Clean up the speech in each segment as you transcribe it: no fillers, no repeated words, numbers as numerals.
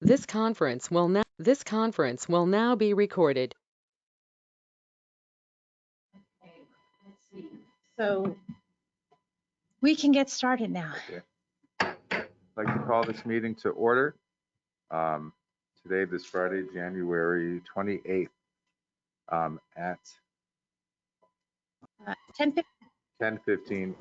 This conference will now be recorded. So we can get started now. Okay. I'd like to call this meeting to order. Today, this Friday, January 28th, at 10:15. 10:15.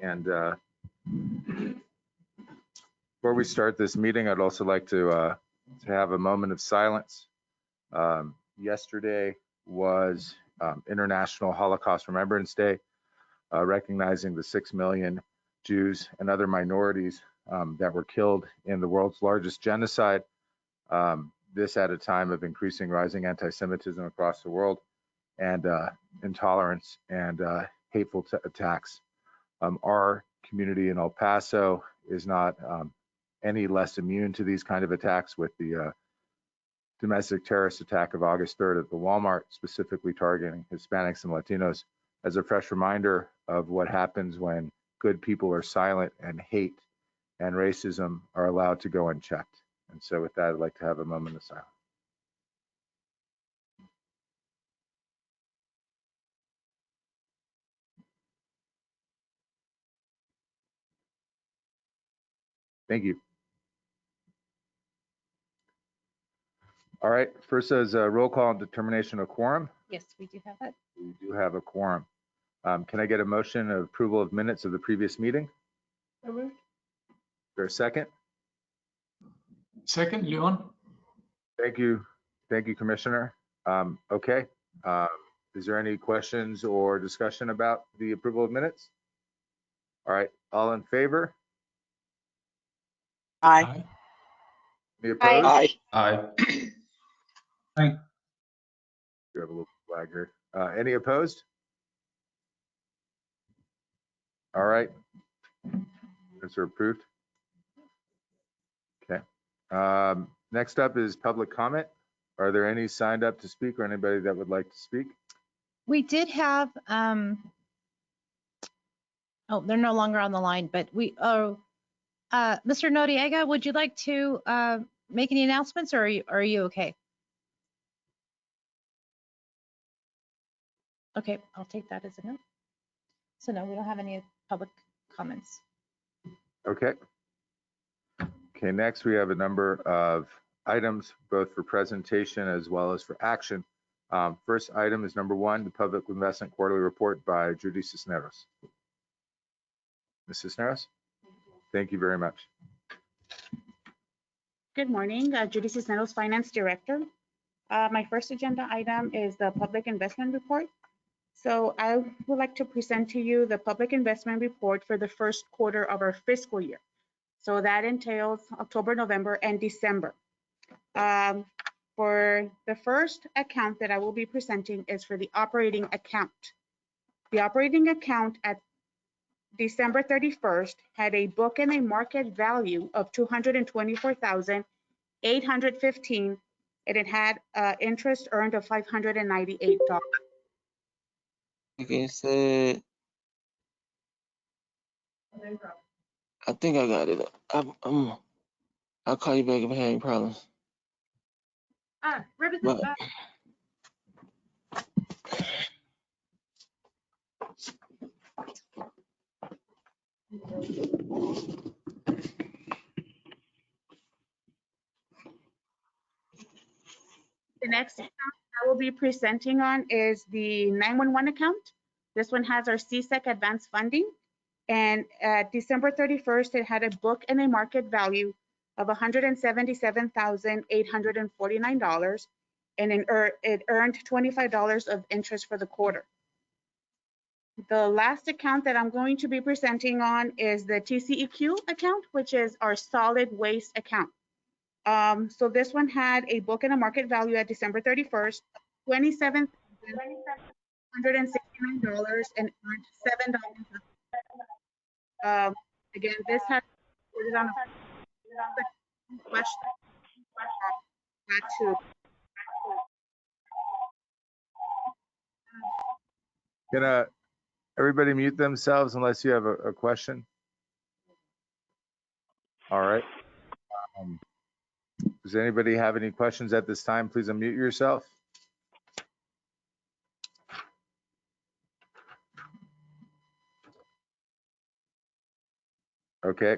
And before we start this meeting, I'd also like to have a moment of silence. Yesterday was International Holocaust Remembrance Day, recognizing the 6 million Jews and other minorities that were killed in the world's largest genocide. This at a time of increasing rising anti-Semitism across the world and intolerance and hateful attacks. Our community in El Paso is not any less immune to these kind of attacks, with the domestic terrorist attack of August 3rd at the Walmart, specifically targeting Hispanics and Latinos, as a fresh reminder of what happens when good people are silent and hate and racism are allowed to go unchecked. And so with that, I'd like to have a moment of silence. Thank you. All right, first is a roll call and determination of quorum. Yes, we do have that. We do have a quorum. Can I get a motion of approval of minutes of the previous meeting? Is there a second? Second, Leon. Thank you. Thank you, Commissioner. Okay. Is there any questions or discussion about the approval of minutes? All right, all in favor? Aye. Any opposed? Aye. Aye. Aye. You have a little flag here. Any opposed? All right. Minutes are approved. Okay. Next up is public comment. Are there any signed up to speak or anybody that would like to speak? We did have, oh, they're no longer on the line, but Mr. Noriega, would you like to make any announcements, or are you okay? Okay, I'll take that as a no. So no, we don't have any public comments. Okay. Okay, next we have a number of items, both for presentation as well as for action. First item is number 1, the Public Investment Quarterly Report by Judy Cisneros. Ms. Cisneros, thank you very much. Good morning, Judy Cisneros, Finance Director. My first agenda item is the Public Investment Report. So I would like to present to you the Public Investment Report for the first quarter of our fiscal year. So that entails October, November, and December. For the first account that I will be presenting is for the operating account. The operating account at December 31st had a book and a market value of $224,815, and it had interest earned of $598. Like I said, I think I got it. I'll call you back if I have any problems. But, The next account I will be presenting on is the 911 account. This one has our CSEC advanced funding. And at December 31st, it had a book and a market value of $177,849. And it earned $25 of interest for the quarter. The last account that I'm going to be presenting on is the TCEQ account, which is our solid waste account. So this one had a book and a market value at December 31st, $27,169 and earned $7. Again, this has reported on a question had to. Can everybody mute themselves unless you have a question? All right. Does anybody have any questions at this time? Please unmute yourself. Okay.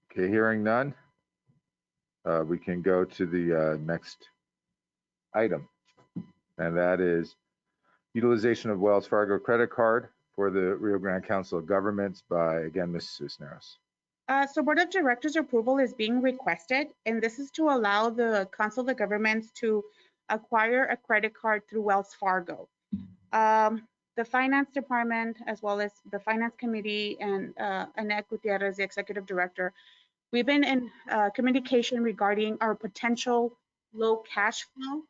Okay, hearing none, we can go to the next item, and that is utilization of Wells Fargo credit card for the Rio Grande Council of Governments by, again, Ms. Cisneros. So Board of Directors approval is being requested, and this is to allow the Council of Governments to acquire a credit card through Wells Fargo. The Finance Department, as well as the Finance Committee and Annette Gutierrez, the Executive Director, we've been in communication regarding our potential low cash flow.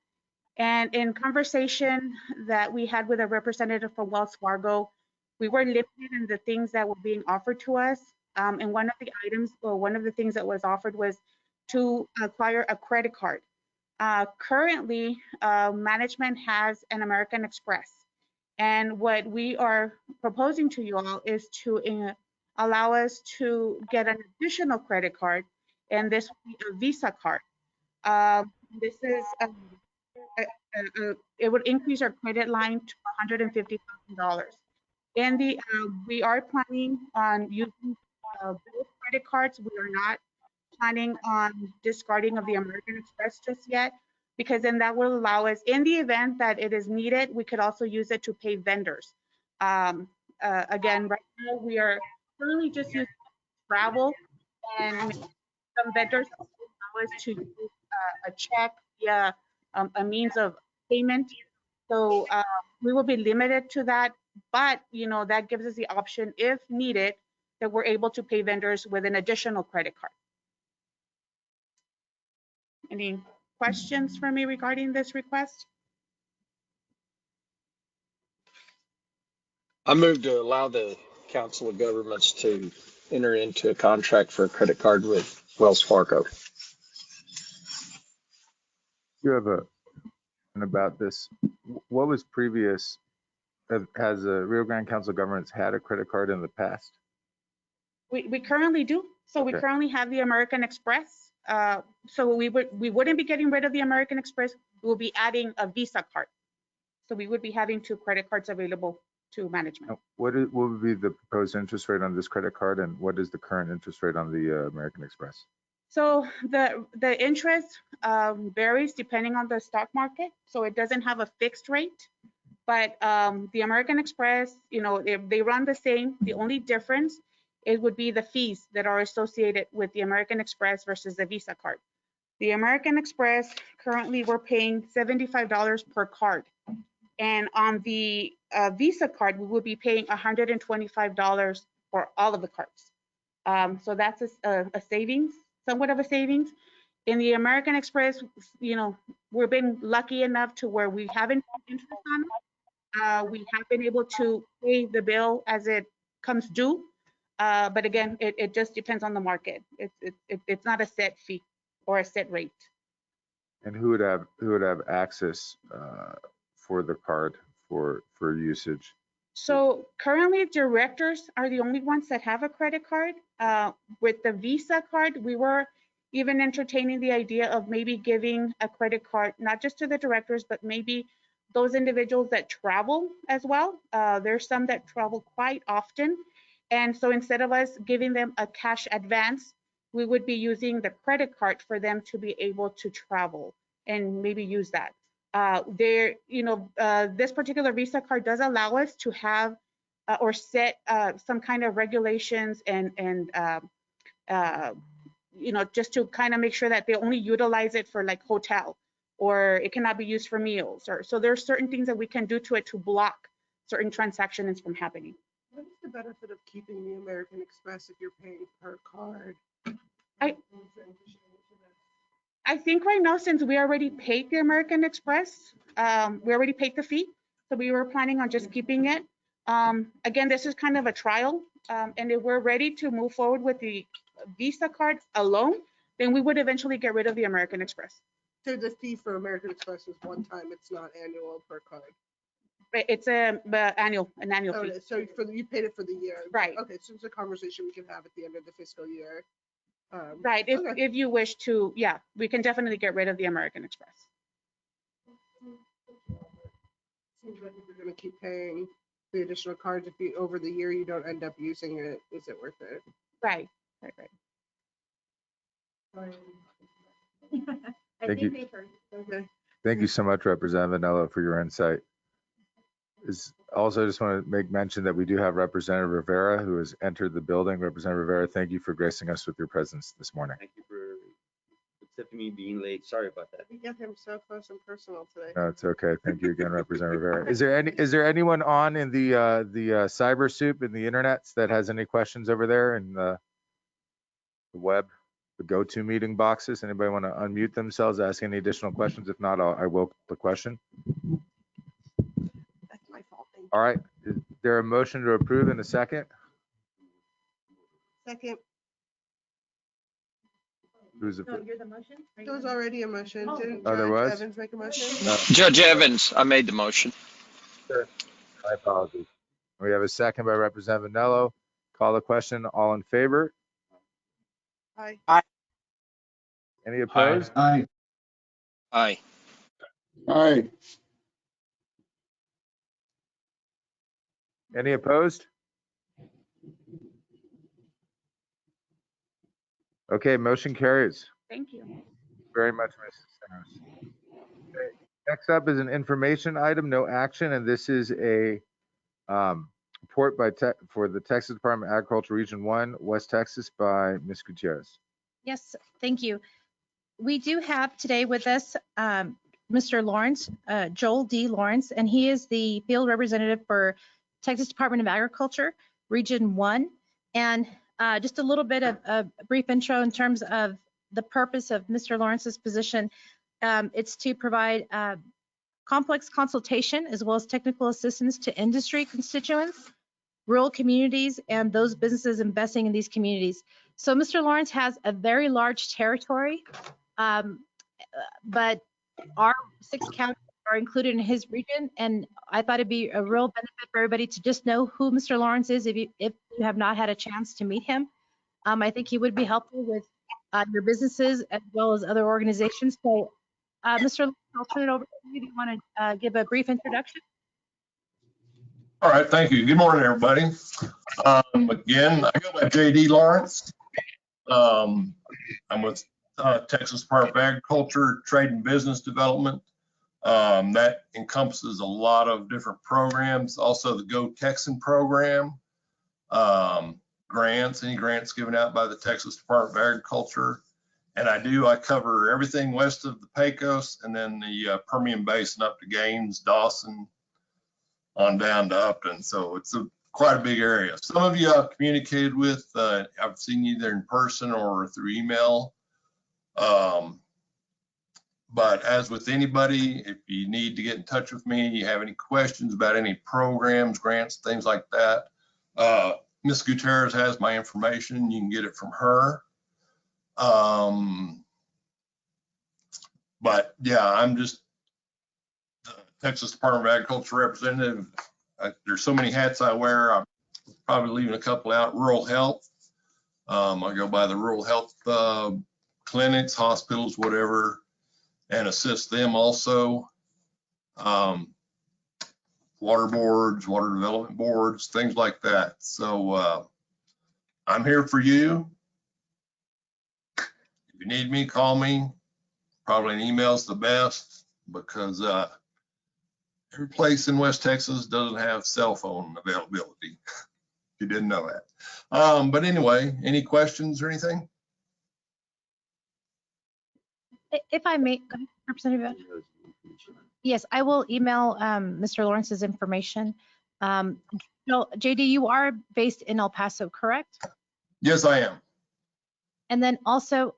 And in conversation that we had with a representative from Wells Fargo, we were limited in the things that were being offered to us. And one of the items, or one of the things that was offered was to acquire a credit card. Currently, management has an American Express. And what we are proposing to you all is to allow us to get an additional credit card, and this will be a Visa card. This is it would increase our credit line to $150,000. And we are planning on using both credit cards. We are not planning on discarding of the American Express just yet, because then that will allow us, in the event that it is needed, we could also use it to pay vendors. Again, right now we are currently just using travel, and some vendors allow us to use a check via a means of payment. So we will be limited to that, but that gives us the option, if needed, that we're able to pay vendors with an additional credit card. Any questions for me regarding this request? I move to allow the Council of Governments to enter into a contract for a credit card with Wells Fargo. You have and about this, what was previous? Has the Rio Grande Council of Governments had a credit card in the past? We currently do. So we currently have the American Express. So we wouldn't be getting rid of the American Express. We'll be adding a Visa card. So we would be having 2 credit cards available to management. What would be the proposed interest rate on this credit card, and what is the current interest rate on the American Express? So the interest varies depending on the stock market. So it doesn't have a fixed rate, but the American Express, they run the same. The only difference, it would be the fees that are associated with the American Express versus the Visa card. The American Express, currently we're paying $75 per card. And on the Visa card, we will be paying $125 for all of the cards. So that's a savings, somewhat of a savings. In the American Express, we've been lucky enough to where we haven't paid interest on it. We have been able to pay the bill as it comes due. But again, it just depends on the market. It's not a set fee or a set rate. And who would have access for the card for usage? So currently, directors are the only ones that have a credit card. With the Visa card, we were even entertaining the idea of maybe giving a credit card, not just to the directors, but maybe those individuals that travel as well. There's some that travel quite often. And so instead of us giving them a cash advance, we would be using the credit card for them to be able to travel and maybe use that. This particular Visa card does allow us to have or set some kind of regulations and just to kind of make sure that they only utilize it for like hotel or it cannot be used for meals. Or so there's certain things that we can do to it to block certain transactions from happening. What is the benefit of keeping the American Express if you're paying per card? I think right now, since we already paid the American Express, we already paid the fee, so we were planning on just keeping it. Again, this is kind of a trial, and if we're ready to move forward with the Visa card alone, then we would eventually get rid of the American Express. So the fee for American Express is one time, it's not annual per card. It's an annual fee. Okay, so you paid it for the year. Right. Okay, so it's a conversation we can have at the end of the fiscal year. Right. Okay. If you wish to, yeah, we can definitely get rid of the American Express. Seems like if you're gonna keep paying the additional cards, if you, over the year, you don't end up using it, is it worth it? Right. Thank you. Okay. Thank you so much, Representative Vanello, for your insight. Also, I just want to make mention that we do have Representative Rivera who has entered the building. Representative Rivera, thank you for gracing us with your presence this morning. Thank you for accepting me being late. Sorry about that. We got him so close and personal today. No, it's okay. Thank you again, Representative Rivera. Is there anyone on in the cyber soup in the internet that has any questions over there in the web, the go-to meeting boxes? Anybody want to unmute themselves, ask any additional questions? If not, I will the question. That's my fault. Thank you. All right. Is there a motion to approve in a second? Second, Who's the? you're the motion? there was already a motion. Didn't Oh, there Judge was? Evans make a motion? Judge Evans, I made the motion. My apologies. We have a second by Representative Vanello. Call the question. All in favor? Aye. Any opposed? Aye. Aye. Aye. Any opposed? Okay, motion carries. Thank you. Very much, Mrs. Simmons. Okay, next up is an information item, no action, and this is a report for the Texas Department of Agriculture Region 1, West Texas by Ms. Gutierrez. Yes, thank you. We do have today with us Mr. Lawrence, Joel D. Lawrence, and he is the field representative for Texas Department of Agriculture, Region 1. And just a little bit of a brief intro in terms of the purpose of Mr. Lawrence's position. It's to provide complex consultation as well as technical assistance to industry constituents, rural communities, and those businesses investing in these communities. So Mr. Lawrence has a very large territory, but our 6 counties are included in his region, and I thought it'd be a real benefit for everybody to just know who Mr. Lawrence is if you have not had a chance to meet him. I think he would be helpful with your businesses as well as other organizations. So Mr. Lawrence, I'll turn it over to you. Do you want to give a brief introduction? All right, thank you. Good morning, everybody. Again, I go by JD Lawrence. I'm with Texas Department of Agriculture, Trade and Business Development. That encompasses a lot of different programs, also the Go Texan program, grants, any grants given out by the Texas Department of Agriculture. And I cover everything west of the Pecos and then the Permian Basin up to Gaines, Dawson, on down to Upton. So it's quite a big area. Some of you I've communicated with, I've seen you either in person or through email. But as with anybody, if you need to get in touch with me, you have any questions about any programs, grants, things like that, Ms. Gutierrez has my information. You can get it from her. But yeah, I'm just the Texas Department of Agriculture representative. There's so many hats I wear. I'm probably leaving a couple out. Rural health. I go by the rural health clinics, hospitals, whatever, and assist them also. Water boards, water development boards, things like that. So I'm here for you. If you need me, call me. Probably an email's the best because every place in West Texas doesn't have cell phone availability. If you didn't know that. But anyway, any questions or anything? If I may, go ahead, Representative. Yes, I will email Mr. Lawrence's information. No, JD, you are based in El Paso, correct? Yes, I am. And then also,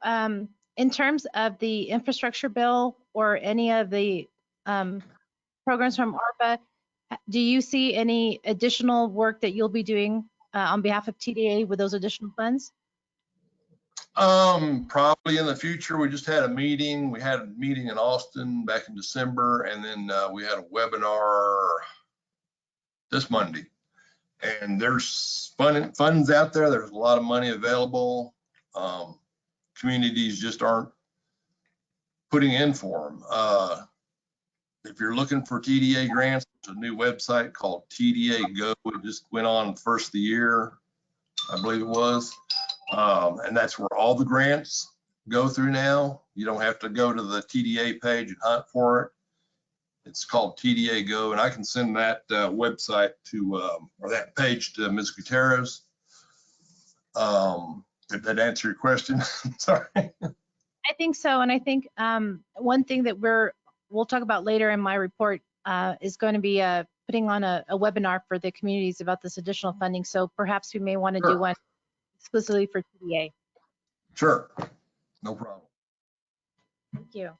in terms of the infrastructure bill or any of the programs from ARPA, do you see any additional work that you'll be doing on behalf of TDA with those additional funds? Probably in the future. We just had a meeting. We had a meeting in Austin back in December, and then we had a webinar this Monday. And there's funds out there. There's a lot of money available. Communities just aren't putting in for them. If you're looking for TDA grants, there's a new website called TDA Go. It just went on first of the year, I believe it was. And that's where all the grants go through now. You don't have to go to the TDA page and hunt for it. It's called TDA Go, and I can send that website to, or that page to Ms. Gutierrez. Did that answer your question? Sorry. I think so. And I think one thing that we'll talk about later in my report is going to be putting on a webinar for the communities about this additional funding. So perhaps we may want to do one explicitly for TDA. Sure, no problem. Thank you.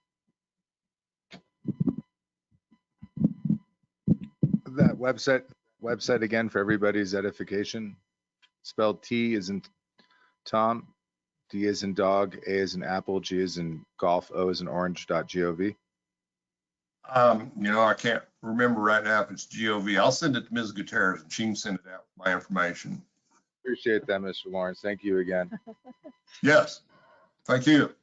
That website again for everybody's edification, spelled T as in Tom, D as in dog, A as in apple, G as in golf, O as in orange.gov. I can't remember right now if it's GOV. I'll send it to Ms. Gutierrez and she can send it out with my information. Appreciate that, Mr. Lawrence. Thank you again. Yes, thank you.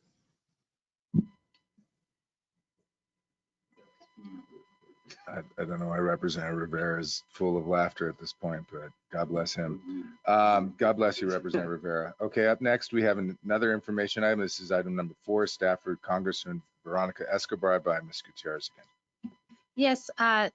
I don't know why Representative Rivera is full of laughter at this point, but God bless him. God bless you, Representative Rivera. Okay, up next, we have another information item. This is item number 4, Stafford Congressman Veronica Escobar by Ms. Gutierrez again. Yes, I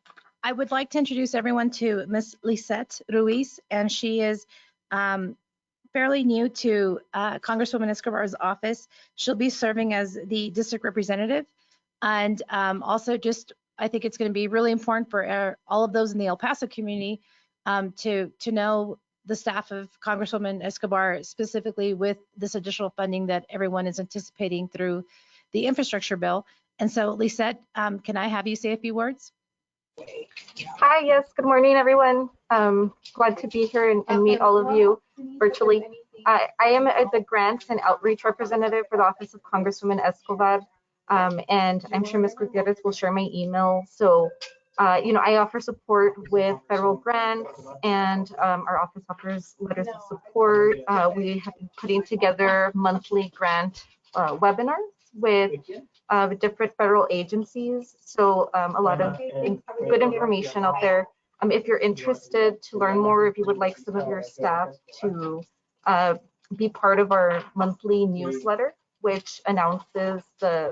would like to introduce everyone to Ms. Lisette Ruiz, and she is fairly new to Congresswoman Escobar's office. She'll be serving as the district representative, and also just I think it's going to be really important for all of those in the El Paso community to know the staff of Congresswoman Escobar, specifically with this additional funding that everyone is anticipating through the infrastructure bill. And so, Lisette, can I have you say a few words? Hi, yes, good morning, everyone. Glad to be here and meet all of you virtually. I am the grants and outreach representative for the Office of Congresswoman Escobar, and I'm sure Ms. Gutierrez will share my email. So, I offer support with federal grants, and our office offers letters of support. We have been putting together monthly grant webinars with different federal agencies. So a lot of good information out there. If you're interested to learn more, if you would like some of your staff to be part of our monthly newsletter, which announces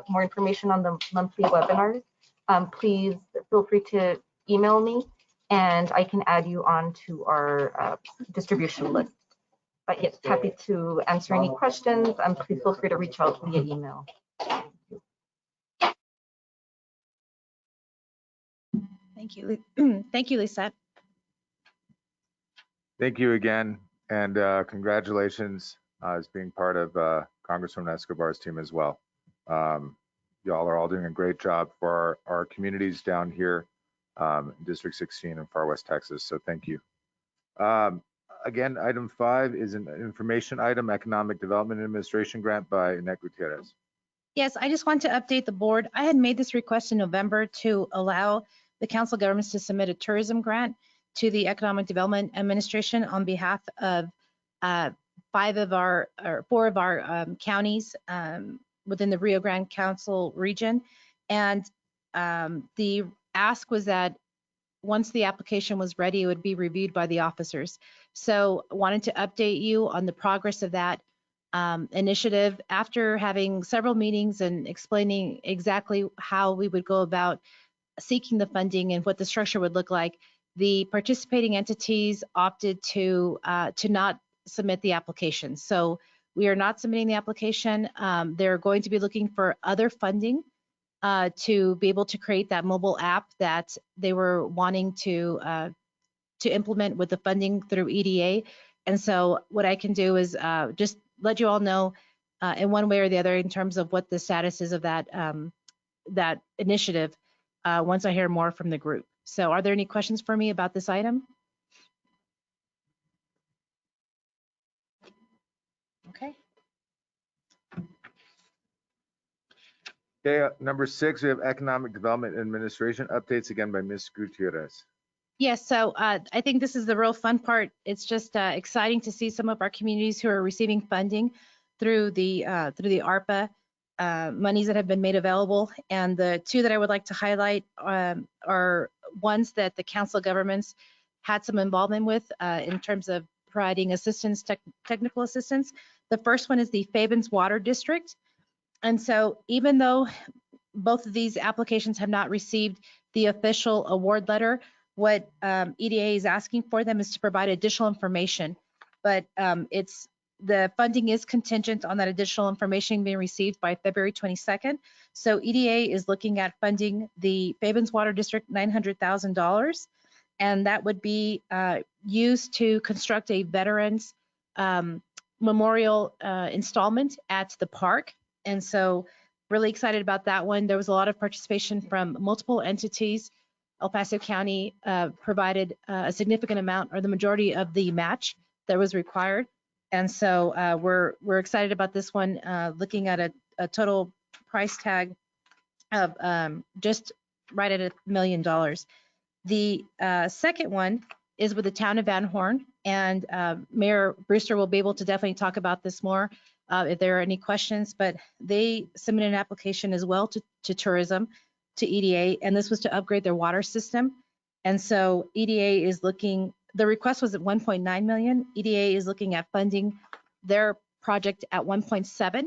more information on the monthly webinars, please feel free to email me and I can add you on to our distribution list. But yes, happy to answer any questions. Please feel free to reach out via email. Thank you. Thank you, Lisette. Thank you again, and congratulations as being part of Congresswoman Escobar's team as well. Y'all are all doing a great job for our communities down here in District 16 in Far West Texas, so thank you. Again, item 5 is an information item, Economic Development Administration grant by Annette Gutierrez. Yes, I just want to update the board. I had made this request in November to allow the council of governments to submit a tourism grant to the Economic Development Administration on behalf of 4 of our counties within the Rio Grande Council region. And the ask was that once the application was ready, it would be reviewed by the officers. So I wanted to update you on the progress of that initiative. After having several meetings and explaining exactly how we would go about seeking the funding and what the structure would look like, the participating entities opted to not submit the application. So we are not submitting the application. They're going to be looking for other funding to be able to create that mobile app that they were wanting to implement with the funding through EDA. And so what I can do is just let you all know in one way or the other in terms of what the status is of that that initiative once I hear more from the group. So are there any questions for me about this item? Okay. Okay, number 6, we have Economic Development Administration updates again by Ms. Gutierrez. Yes, so I think this is the real fun part. It's just exciting to see some of our communities who are receiving funding through the ARPA monies that have been made available. And the two that I would like to highlight are ones that the council of governments had some involvement with in terms of providing assistance, technical assistance. The first one is the Fabens Water District. And so even though both of these applications have not received the official award letter, what EDA is asking for them is to provide additional information. But the funding is contingent on that additional information being received by February 22nd. So EDA is looking at funding the Fabens Water District $900,000, and that would be used to construct a veterans memorial installment at the park. And so really excited about that one. There was a lot of participation from multiple entities. El Paso County provided a significant amount or the majority of the match that was required. And so we're excited about this one, looking at a total price tag of just right at $1 million. The second one is with the town of Van Horn, and Mayor Brewster will be able to definitely talk about this more if there are any questions, but they submitted an application as well to tourism, to EDA, and this was to upgrade their water system. And so EDA is looking, the request was at 1.9 million. EDA is looking at funding their project at 1.7.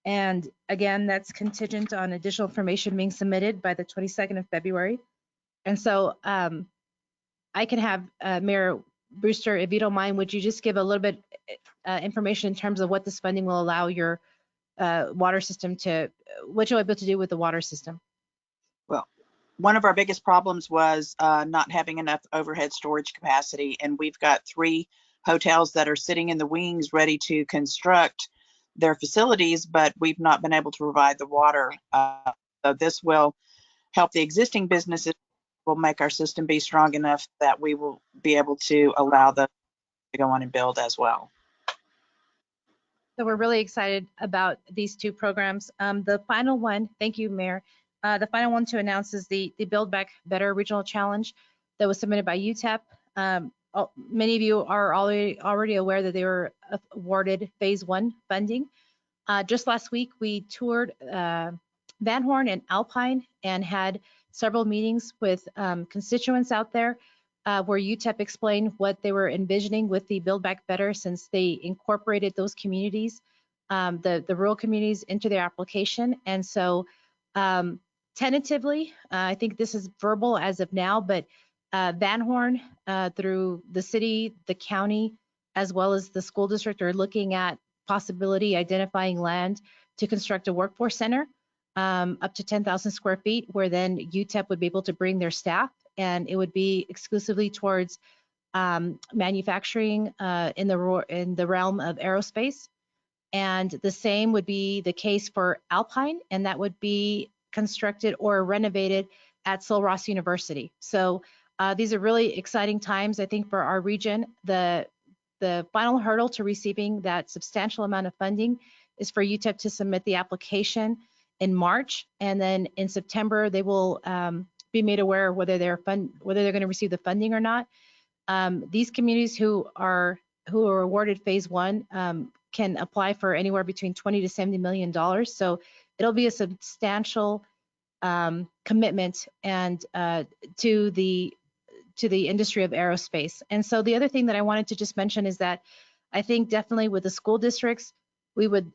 And again, that's contingent on additional information being submitted by the 22nd of February. And so I can have Mayor Brewster, if you don't mind, would you just give a little bit information in terms of what this funding will allow your water system to, what you'll be able to do with the water system? Well, one of our biggest problems was not having enough overhead storage capacity, and we've got 3 hotels that are sitting in the wings ready to construct their facilities, but we've not been able to provide the water. So this will help the existing businesses, will make our system be strong enough that we will be able to allow them to go on and build as well. So we're really excited about these 2 programs. The final one, thank you, Mayor. The final one to announce is the Build Back Better Regional Challenge that was submitted by UTEP. Many of you are already aware that they were awarded phase 1 funding. Just last week, we toured Van Horn and Alpine and had several meetings with constituents out there where UTEP explained what they were envisioning with the Build Back Better, since they incorporated those communities, the rural communities, into their application. And so tentatively, I think this is verbal as of now, but Van Horn, through the city, the county, as well as the school district, are looking at possibility identifying land to construct a workforce center up to 10,000 square feet, where then UTEP would be able to bring their staff, and it would be exclusively towards manufacturing in the realm of aerospace. And the same would be the case for Alpine, and that would be constructed or renovated at Sul Ross University. So these are really exciting times, I think, for our region. The final hurdle to receiving that substantial amount of funding is for UTEP to submit the application in March, and then in September they will be made aware whether they're going to receive the funding or not. These communities who are awarded phase 1 can apply for anywhere between $20 to $70 million. So it'll be a substantial commitment and to the industry of aerospace. And so the other thing that I wanted to just mention is that I think definitely with the school districts, we would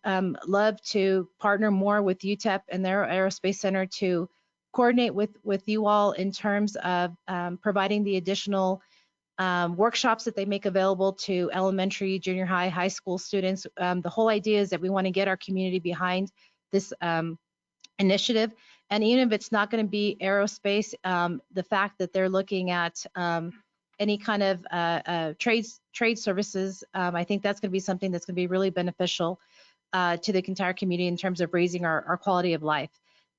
love to partner more with UTEP and their aerospace center to coordinate with you all in terms of providing the additional workshops that they make available to elementary, junior high, high school students. The whole idea is that we want to get our community behind this initiative. And even if it's not going to be aerospace, the fact that they're looking at any kind of trade services, I think that's going to be something that's going to be really beneficial to the entire community in terms of raising our quality of life.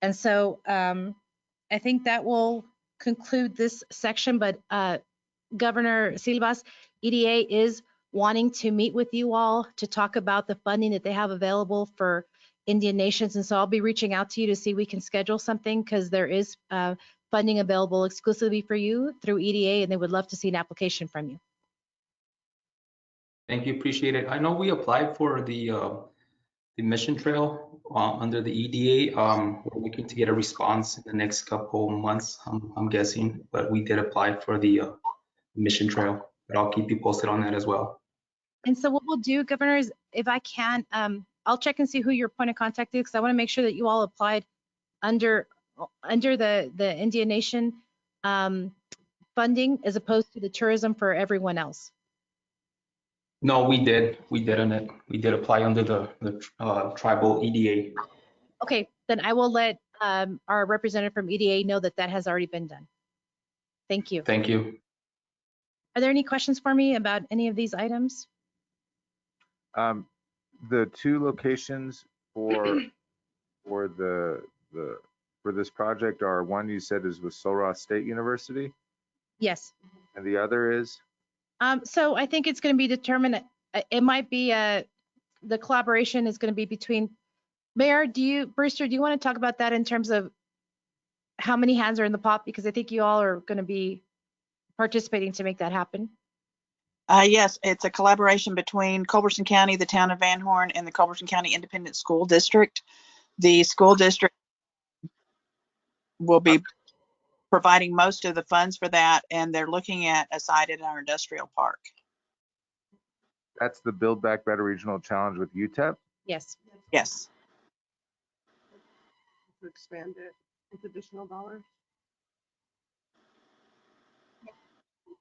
And so I think that will conclude this section, but Governor Silvas, EDA is wanting to meet with you all to talk about the funding that they have available for Indian nations. And so I'll be reaching out to you to see if we can schedule something, because there is funding available exclusively for you through EDA, and they would love to see an application from you. Thank you, appreciate it. I know we applied for the mission trail under the EDA. We're looking to get a response in the next couple months, I'm guessing, but we did apply for the mission trail, but I'll keep you posted on that as well. And so what we'll do, Governor, is if I can, I'll check and see who your point of contact is, because I want to make sure that you all applied under the Indian Nation funding as opposed to the tourism for everyone else. No, we did apply under the tribal EDA. Okay, then I will let our representative from EDA know that that has already been done. Thank you. Thank you. Are there any questions for me about any of these items? The two locations for this project are, one you said is with Sul Ross State University, Yes. and the other is? So I think it's going to be determined. It might be the collaboration is going to be between. Mayor, Brewster, do you want to talk about that in terms of how many hands are in the pot? Because I think you all are going to be participating to make that happen. Yes, it's a collaboration between Culberson County, the town of Van Horn, and the Culberson County Independent School District. The school district will be providing most of the funds for that, and they're looking at a site at our industrial park. That's the Build Back Better Regional Challenge with UTEP? Yes. Yes. To expand it with additional dollars.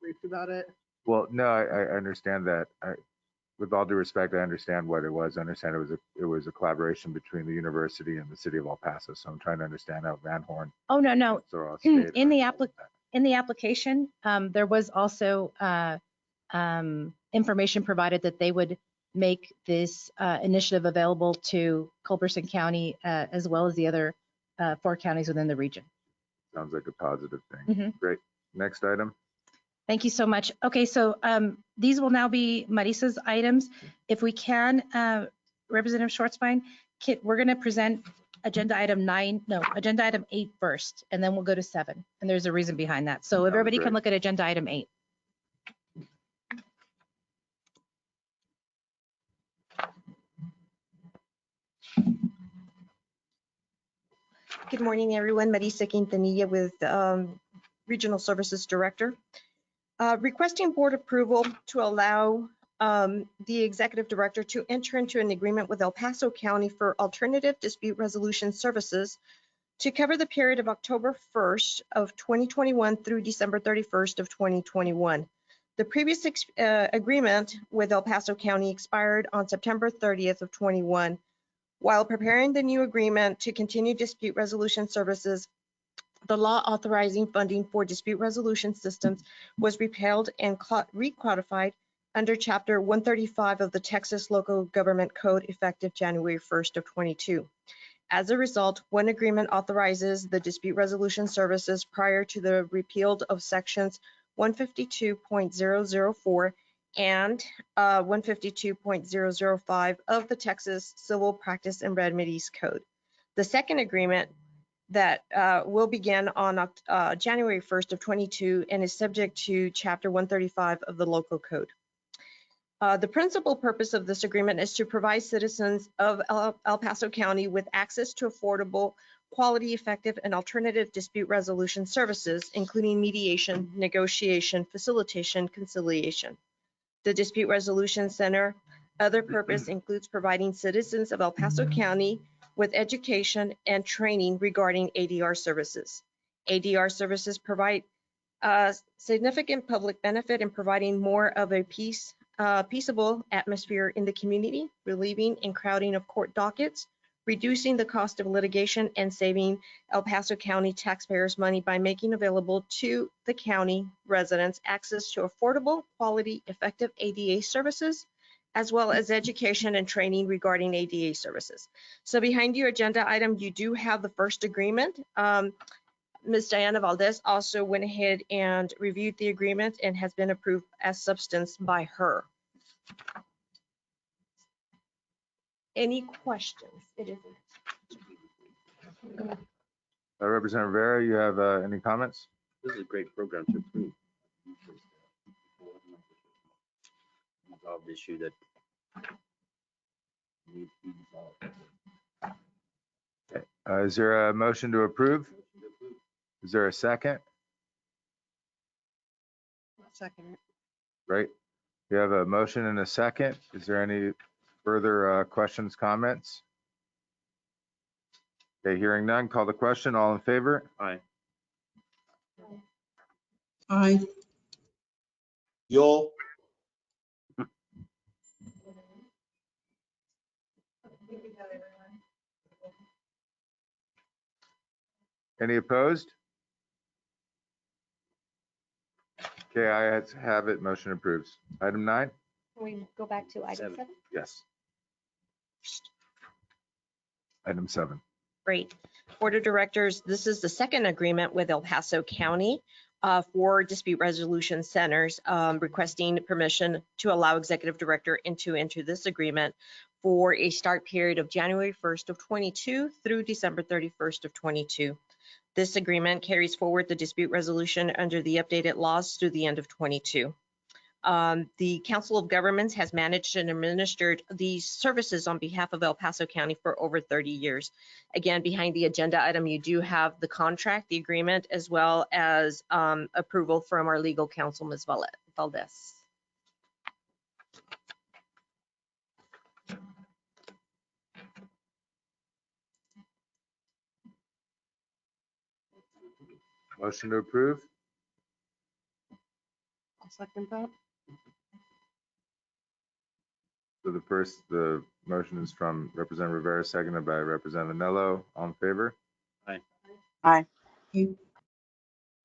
Briefed about it. Well, no, I understand that. With all due respect, I understand what it was. I understand it was a collaboration between the university and the city of El Paso. So I'm trying to understand how Van Horn. Oh, no. In the application, there was also information provided that they would make this initiative available to Culberson County as well as the other 4 counties within the region. Sounds like a positive thing. Mm-hmm. Great. Next item. Thank you so much. Okay, so these will now be Marisa's items. If we can, Representative Schwartzbein, we're going to present agenda item 8 first, and then we'll go to 7. And there's a reason behind that. So if everybody can look at agenda item 8. Good morning, everyone. Marisa Quintanilla with Regional Services Director. Requesting board approval to allow the Executive Director to enter into an agreement with El Paso County for alternative dispute resolution services to cover the period of October 1st of 2021 through December 31st of 2021. The previous agreement with El Paso County expired on September 30th of 21. While preparing the new agreement to continue dispute resolution services, the law authorizing funding for dispute resolution systems was repealed and recodified under Chapter 135 of the Texas Local Government Code effective January 1st of 22. As a result, one agreement authorizes the dispute resolution services prior to the repeal of sections 152.004 and 152.005 of the Texas Civil Practice and Remedies Code. The second agreement that will begin on January 1st of 22 and is subject to Chapter 135 of the local code. The principal purpose of this agreement is to provide citizens of El Paso County with access to affordable, quality, effective, and alternative dispute resolution services, including mediation, negotiation, facilitation, conciliation. The Dispute Resolution Center other purpose includes providing citizens of El Paso County with education and training regarding ADR services. ADR services provide significant public benefit in providing more of a peaceable atmosphere in the community, relieving and crowding of court dockets, reducing the cost of litigation, and saving El Paso County taxpayers money by making available to the county residents access to affordable, quality, effective ADA services, as well as education and training regarding ADA services. So behind your agenda item, you do have the first agreement. Ms. Diana Valdez also went ahead and reviewed the agreement and has been approved as substance by her. Any questions? It is. Representative Rivera, you have any comments? This is a great program to approve. Resolve the issue that needs to be resolved. Okay. Is there a motion to approve? Is there a second? Second. Great. We have a motion and a second. Is there any further questions, comments? Okay, hearing none, call the question. All in favor? Aye. Aye. Yo, Any opposed? Okay, I have it. Motion approves. Item 9? Can we go back to item 7? Yes. Item 7. Great. Board of Directors, this is the second agreement with El Paso County for dispute resolution centers, requesting permission to allow Executive Director into this agreement for a start period of January 1st of 22 through December 31st of 22. This agreement carries forward the dispute resolution under the updated laws through the end of 22. The Council of Governments has managed and administered these services on behalf of El Paso County for over 30 years. Again, behind the agenda item, you do have the contract, the agreement, as well as approval from our legal counsel, Ms. Valdez. Motion to approve? I'll second that. So the motion is from Representative Rivera, seconded by Representative Nello. All in favor? Aye. Aye.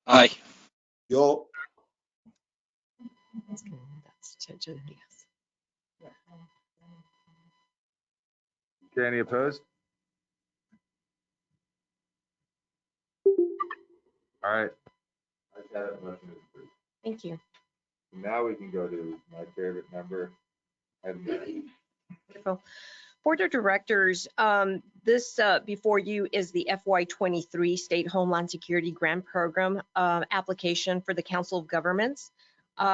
Aye. yo, Okay, any opposed? All right. I got it. Motion is approved. Thank you. Now we can go to my favorite number. Item 9. Wonderful. Board of Directors, this before you is the FY23 State Homeland Security Grant Program application for the Council of Governments,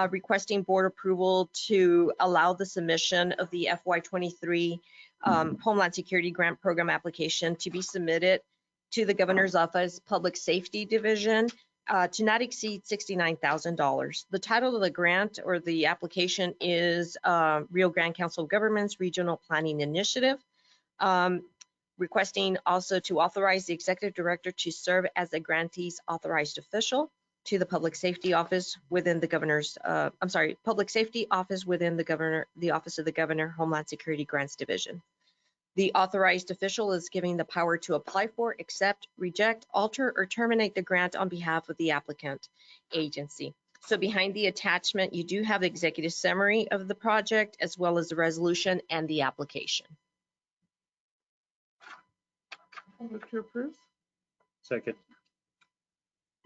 requesting board approval to allow the submission of the FY23 Homeland Security Grant Program application to be submitted to the Governor's Office Public Safety Division to not exceed $69,000. The title of the grant or the application is Rio Grande Council of Governments Regional Planning Initiative, requesting also to authorize the Executive Director to serve as the grantee's authorized official to the Public Safety Office within the Governor's, Public Safety Office within the Office of the Governor, Homeland Security Grants Division. The authorized official is given the power to apply for, accept, reject, alter, or terminate the grant on behalf of the applicant agency. So behind the attachment, you do have the executive summary of the project as well as the resolution and the application. Move to approve. Second.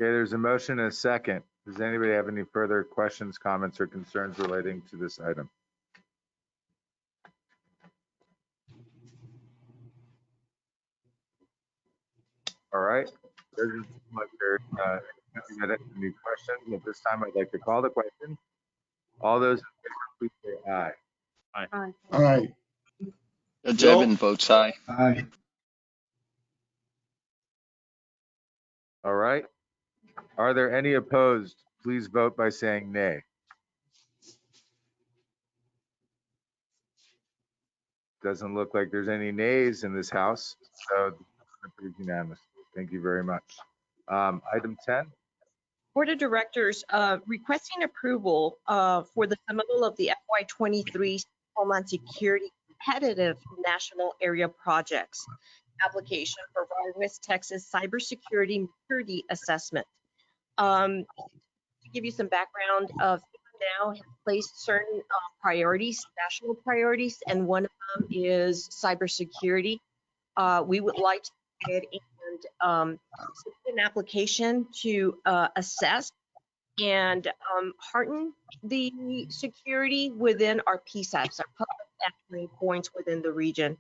Okay, there's a motion and a second. Does anybody have any further questions, comments, or concerns relating to this item? All right. Doesn't seem like there's any questions. At this time, I'd like to call the question. All those in favor, please say aye. Aye. aye. Judge Yo. Evans votes aye. Aye. All right. Are there any opposed? Please vote by saying nay. Doesn't look like there's any nays in this house, so approved unanimously. Thank you very much. Item 10. Board of Directors requesting approval for the submittal of the FY23 Homeland Security Competitive National Area Projects application for West Texas Cybersecurity Maturity Assessment. To give you some background, FEMA now has placed certain priorities, national priorities, and one of them is cybersecurity. We would like to go ahead and submit an application to assess and hearten the security within our PSAPs, our public action points within the region.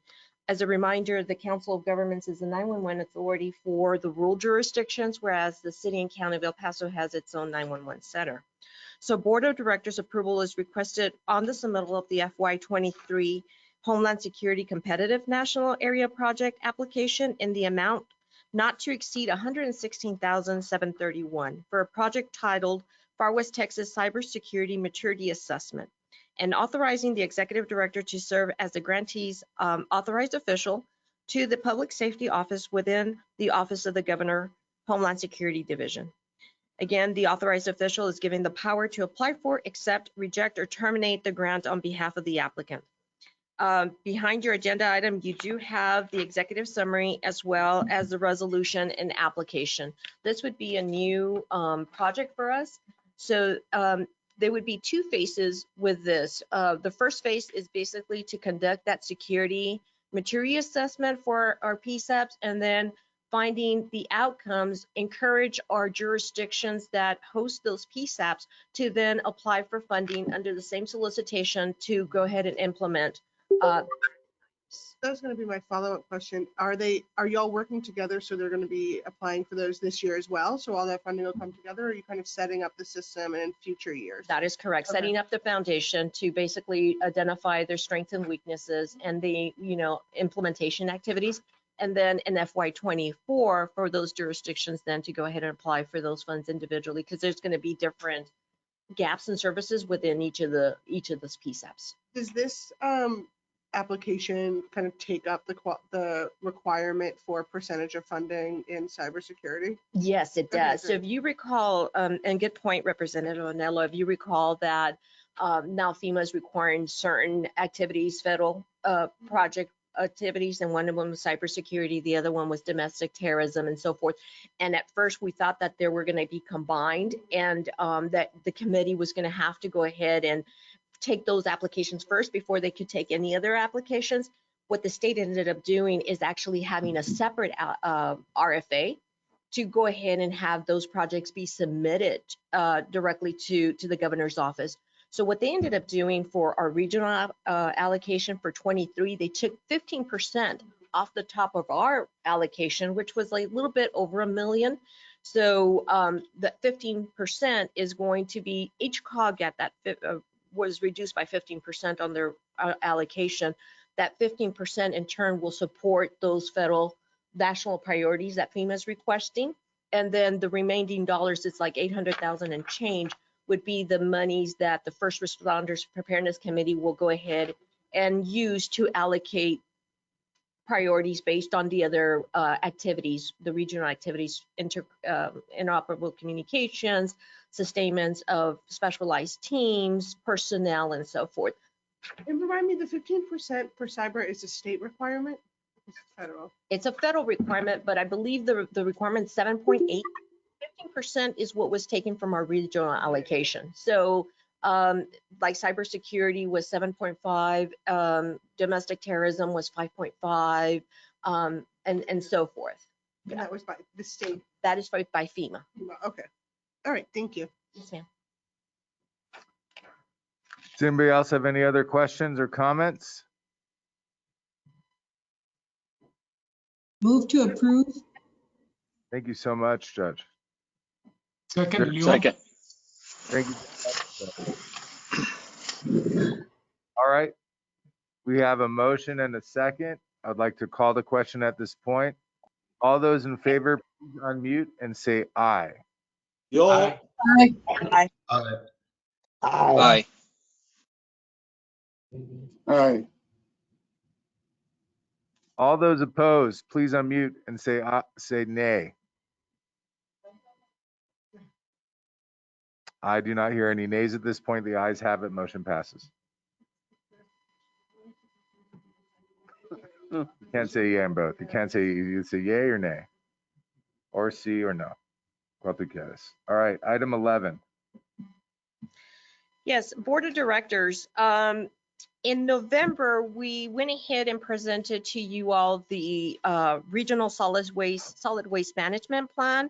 As a reminder, the Council of Governments is the 911 authority for the rural jurisdictions, whereas the City and County of El Paso has its own 911 center. So Board of Directors approval is requested on the submittal of the FY23 Homeland Security Competitive National Area Project application in the amount not to exceed $116,731 for a project titled Far West Texas Cybersecurity Maturity Assessment, and authorizing the Executive Director to serve as the grantee's authorized official to the Public Safety Office within the Office of the Governor, Homeland Security Division. Again, the authorized official is given the power to apply for, accept, reject, or terminate the grant on behalf of the applicant. Behind your agenda item, you do have the executive summary as well as the resolution and application. This would be a new project for us. So there would be two phases with this. The first phase is basically to conduct that security maturity assessment for our PSAPs, and then finding the outcomes, encourage our jurisdictions that host those PSAPs to then apply for funding under the same solicitation to go ahead and implement. That was going to be my follow-up question. Are y'all working together, so they're going to be applying for those this year as well? So all that funding will come together, or are you kind of setting up the system in future years? That is correct. Okay. Setting up the foundation to basically identify their strengths and weaknesses and the implementation activities. And then in FY24 for those jurisdictions then to go ahead and apply for those funds individually, because there's going to be different gaps in services within each of those PSAPs. Does this application kind of take up the requirement for percentage of funding in cybersecurity? Yes, it does. Okay, So if you recall, and good point, Representative Anello, if you recall that now FEMA is requiring certain activities, federal project activities, and one of them was cybersecurity, the other one was domestic terrorism and so forth. And at first we thought that they were going to be combined, and that the committee was going to have to go ahead and take those applications first before they could take any other applications. What the state ended up doing is actually having a separate RFA to go ahead and have those projects be submitted directly to the governor's office. So what they ended up doing for our regional allocation for 23, they took 15% off the top of our allocation, which was like a little bit over $1 million. So that 15% is going to be, each cog at that was reduced by 15% on their allocation. That 15% in turn will support those federal national priorities that FEMA is requesting. And then the remaining dollars, it's like 800,000 and change, would be the monies that the First Responders Preparedness Committee will go ahead and use to allocate priorities based on the other activities, the regional activities, interoperable communications, sustainments of specialized teams, personnel, and so forth. And remind me, the 15% for cyber is a state requirement? It's federal. It's a federal requirement, but I believe the requirement is 7.8. 15% is what was taken from our regional allocation. So like cybersecurity was 7.5, domestic terrorism was 5.5, and so forth. And that was by the state? That is by FEMA. Okay. All right, thank you. Yes, ma'am. Does anybody else have any other questions or comments? Move to approve. Thank you so much, Judge. Second, Leo. Second. Thank you. All right. We have a motion and a second. I'd like to call the question at this point. All those in favor, please unmute and say aye. Yo. Aye. Aye. Aye. Aye. Aye. All those opposed, please unmute and say nay. I do not hear any nays at this point. The ayes have it. Motion passes. You can't say yeah on both. You can't say, you say yay or nay, or C or no. All right, item 11. Yes, Board of Directors. In November, we went ahead and presented to you all the regional solid waste management plan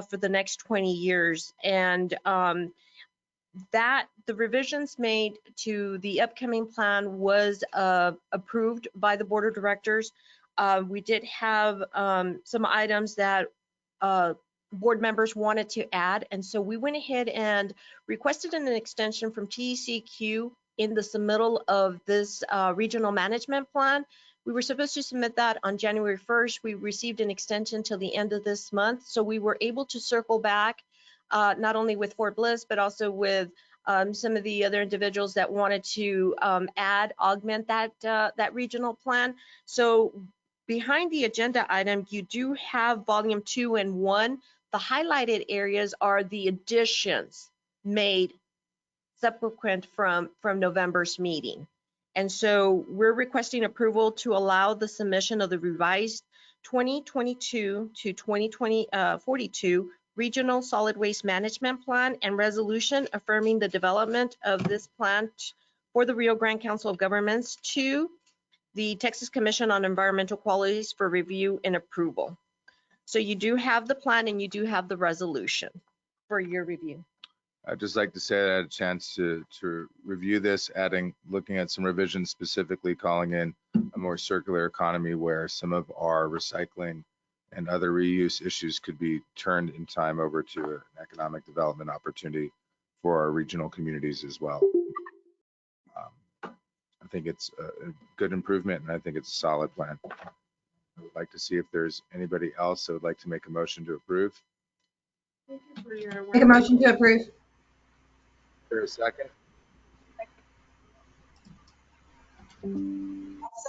for the next 20 years. And that the revisions made to the upcoming plan was approved by the Board of Directors. We did have some items that board members wanted to add, and so we went ahead and requested an extension from TECQ in the submittal of this regional management plan. We were supposed to submit that on January 1st. We received an extension till the end of this month, so we were able to circle back not only with Fort Bliss, but also with some of the other individuals that wanted to augment that regional plan. So behind the agenda item, you do have volume 2 and 1. The highlighted areas are the additions made subsequent from November's meeting. And so we're requesting approval to allow the submission of the revised 2022 to 2042 Regional Solid Waste Management Plan and resolution affirming the development of this plan for the Rio Grande Council of Governments to the Texas Commission on Environmental Qualities for review and approval. So you do have the plan and you do have the resolution for your review. I'd just like to say that I had a chance to review this, looking at some revisions, specifically calling in a more circular economy where some of our recycling and other reuse issues could be turned in time over to an economic development opportunity for our regional communities as well. I think it's a good improvement, and I think it's a solid plan. I would like to see if there's anybody else that would like to make a motion to approve. Make a motion to approve. Is there a second?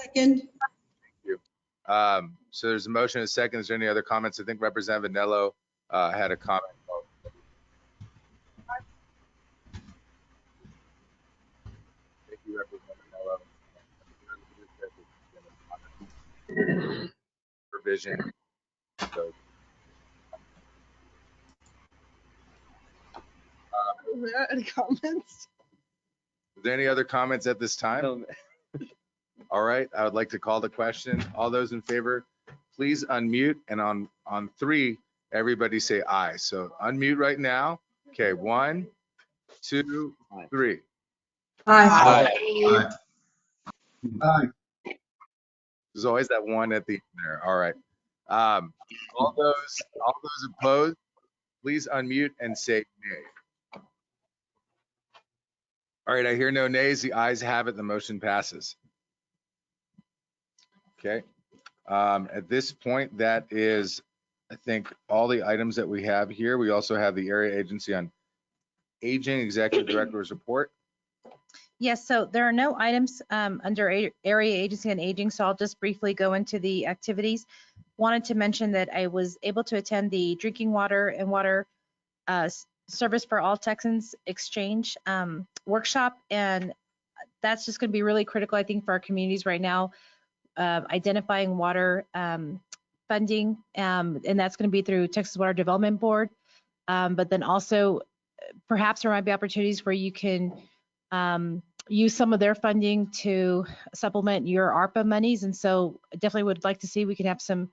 Second. Thank you. So there's a motion and a second. Is there any other comments? I think Representative Vanello had a comment. Thank you, Representative Vanello. Provision. So, Any comments? is there any other comments at this time? No. All right, I would like to call the question. All those in favor, please unmute, and on 3, everybody say aye. So unmute right now. Okay, 1, 2, 3. Aye. Aye. Aye. There's always that one at the end there. All right. All those opposed, please unmute and say nay. All right, I hear no nays. The ayes have it. The motion passes. Okay. At this point, that is, I think, all the items that we have here. We also have the Area Agency on Aging Executive Director's report. Yes, so there are no items under Area Agency on Aging, so I'll just briefly go into the activities. Wanted to mention that I was able to attend the Drinking Water and Water Service for All Texans Exchange workshop, and that's just going to be really critical, I think, for our communities right now, identifying water funding, and that's going to be through Texas Water Development Board, but then also perhaps there might be opportunities where you can use some of their funding to supplement your ARPA monies. And so I definitely would like to see, we can have some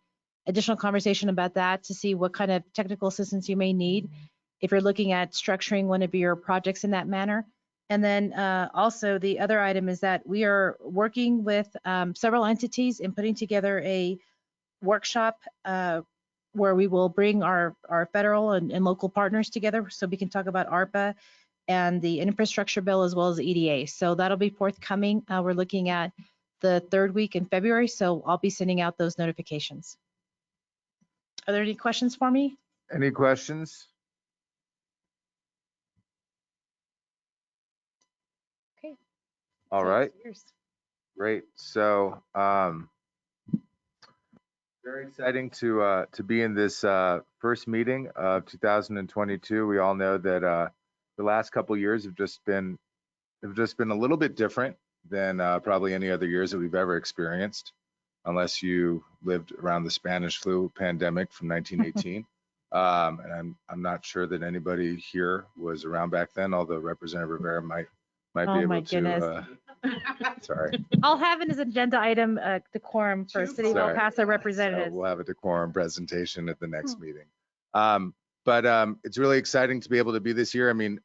additional conversation about that to see what kind of technical assistance you may need if you're looking at structuring one of your projects in that manner. And then also the other item is that we are working with several entities in putting together a workshop where we will bring our federal and local partners together so we can talk about ARPA and the infrastructure bill as well as the EDA. So that'll be forthcoming. We're looking at the 3rd week in February, so I'll be sending out those notifications. Are there any questions for me? Any questions? Okay. All right. Great. So very exciting to be in this first meeting of 2022. We all know that the last couple years have just been a little bit different than probably any other years that we've ever experienced, unless you lived around the Spanish flu pandemic from 1918. And I'm not sure that anybody here was around back then, although Representative Rivera might be Oh my able goodness. to. Sorry. I'll have in his agenda item decorum for City of El Sorry. Paso representatives. We'll have a decorum presentation at the next meeting. But it's really exciting to be able to be this year. I mean,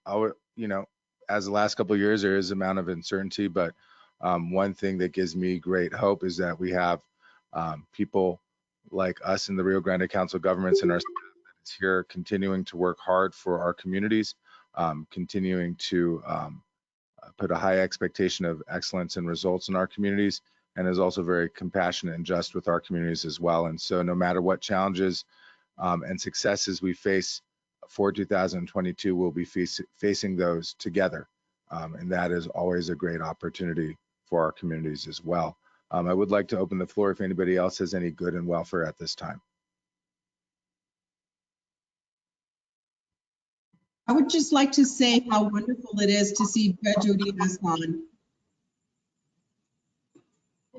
as the last couple of years, there is amount of uncertainty, but one thing that gives me great hope is that we have people like us in the Rio Grande Council of Governments and our staff that is here continuing to work hard for our communities, continuing to put a high expectation of excellence and results in our communities, and is also very compassionate and just with our communities as well. And so no matter what challenges and successes we face for 2022, we'll be facing those together. And that is always a great opportunity for our communities as well. I would like to open the floor if anybody else has any good and welfare at this time. I would just like to say how wonderful it is to see Judge Urias on.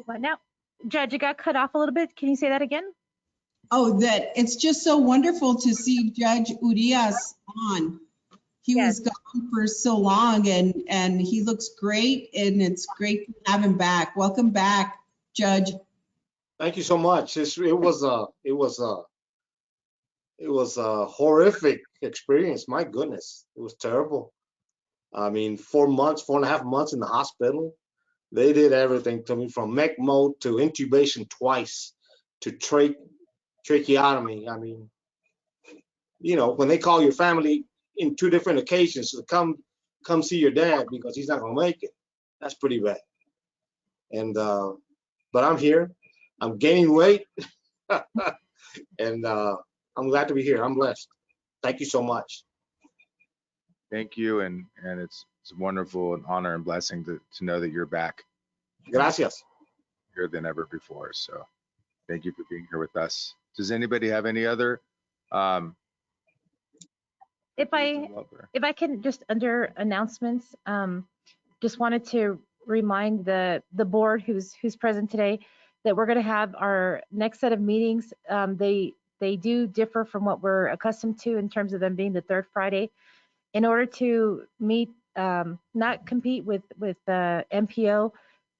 What now? Judge, you got cut off a little bit. Can you say that again? Oh, that it's just so wonderful to see Judge Urias on. He was gone for so long and he looks great, and it's great to have him back. Welcome back, Judge. Thank you so much. It was a horrific experience. My goodness, it was terrible. I mean, 4.5 months in the hospital. They did everything to me, from ECMO to intubation twice to tracheotomy. I mean, when they call your family in 2 different occasions to come see your dad because he's not gonna make it, that's pretty bad. And but I'm here. I'm gaining weight, and I'm glad to be here. I'm blessed. Thank you so much. Thank you, and it's a wonderful and honor and blessing to know that you're back. Gracias. Here than ever before. So thank you for being here with us. Does anybody have any other? If I can, just under announcements, just wanted to remind the board who's present today that we're going to have our next set of meetings. They do differ from what we're accustomed to in terms of them being the third Friday. In order to meet, not compete with MPO,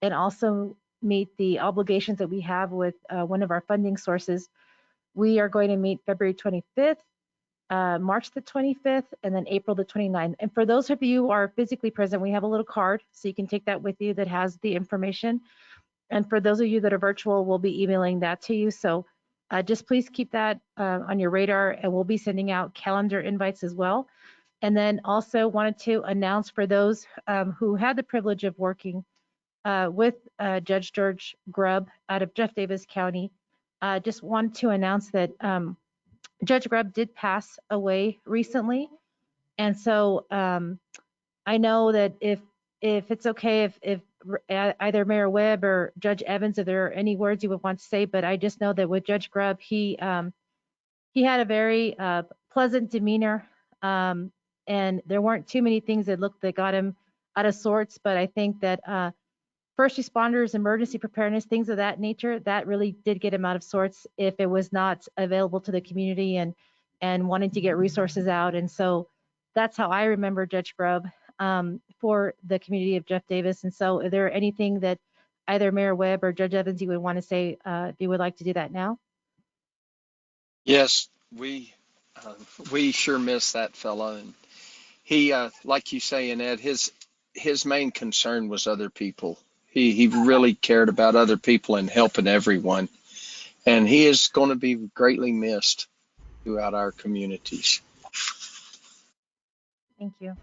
and also meet the obligations that we have with one of our funding sources, we are going to meet February 25th, March the 25th, and then April the 29th. And for those of you who are physically present, we have a little card, so you can take that with you that has the information. And for those of you that are virtual, we'll be emailing that to you. So just please keep that on your radar, and we'll be sending out calendar invites as well. And then also wanted to announce for those who had the privilege of working with Judge George Grubb out of Jeff Davis County, just wanted to announce that Judge Grubb did pass away recently. And so I know that if it's okay, if either Mayor Webb or Judge Evans, if there are any words you would want to say, but I just know that with Judge Grubb, he had a very pleasant demeanor, and there weren't too many things that got him out of sorts. But I think that first responders, emergency preparedness, things of that nature, that really did get him out of sorts if it was not available to the community and wanting to get resources out. And so that's how I remember Judge Grubb for the community of Jeff Davis. And so is there anything that either Mayor Webb or Judge Evans you would want to say if you would like to do that now? Yes, we sure miss that fella. And he, like you say, Ed, his main concern was other people. He really cared about other people and helping everyone. And he is going to be greatly missed throughout our communities. Thank you.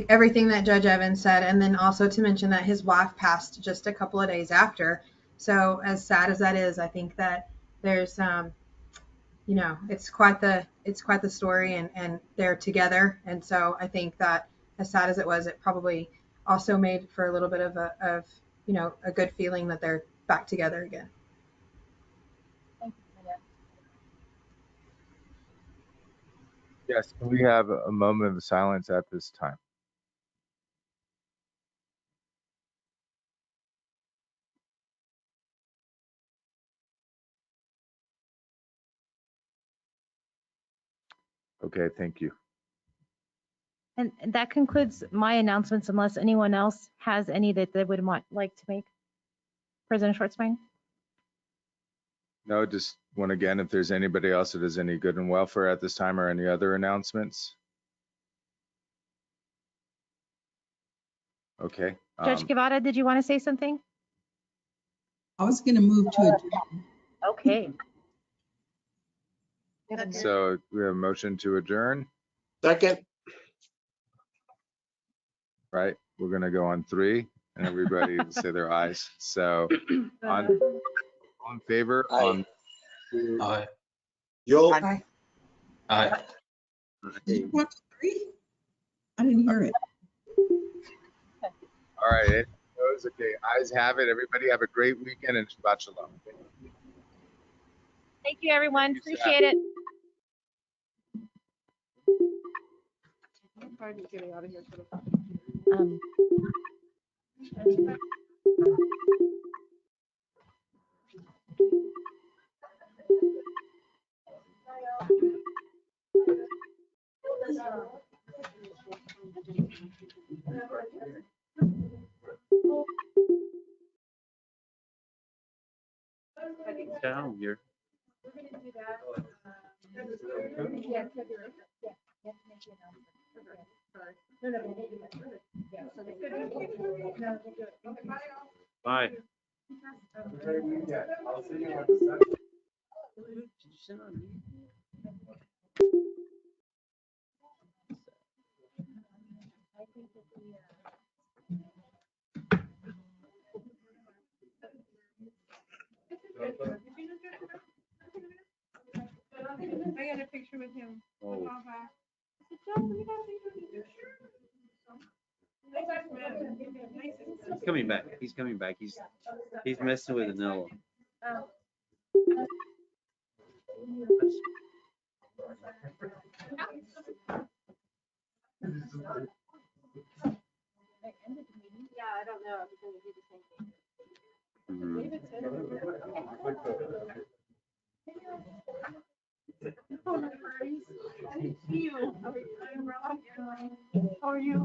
Everything that Judge Evans said, and then also to mention that his wife passed just a couple of days after. So as sad as that is, I think that there's, it's quite the story, and they're together. And so I think that as sad as it was, it probably also made for a little bit of a good feeling that they're back together again. Yes, can we have a moment of silence at this time? Okay, thank you. And that concludes my announcements unless anyone else has any that they would like to make. President Schwartzbein? No, just one again, if there's anybody else that has any good and welfare at this time or any other announcements. Okay. Judge Guevara, did you want to say something? I was going to move to adjourn. Okay. So we have a motion to adjourn, Second. right? We're going to go on 3 and everybody will say their ayes. So on favor on. Aye. Yo. Aye. Aye. Did you want to 3? I didn't hear it. All right. It goes. Okay. Ayes have it. Everybody have a great weekend and Shabbat Shalom. Thank you, everyone. Thank you, Appreciate it. I'm probably getting out of here. Down here. Bye. I got a picture with him. Oh. He's coming back. He's coming back. He's messing with Anello. Yeah, I don't know. He's gonna do the same thing. How are you? How are you?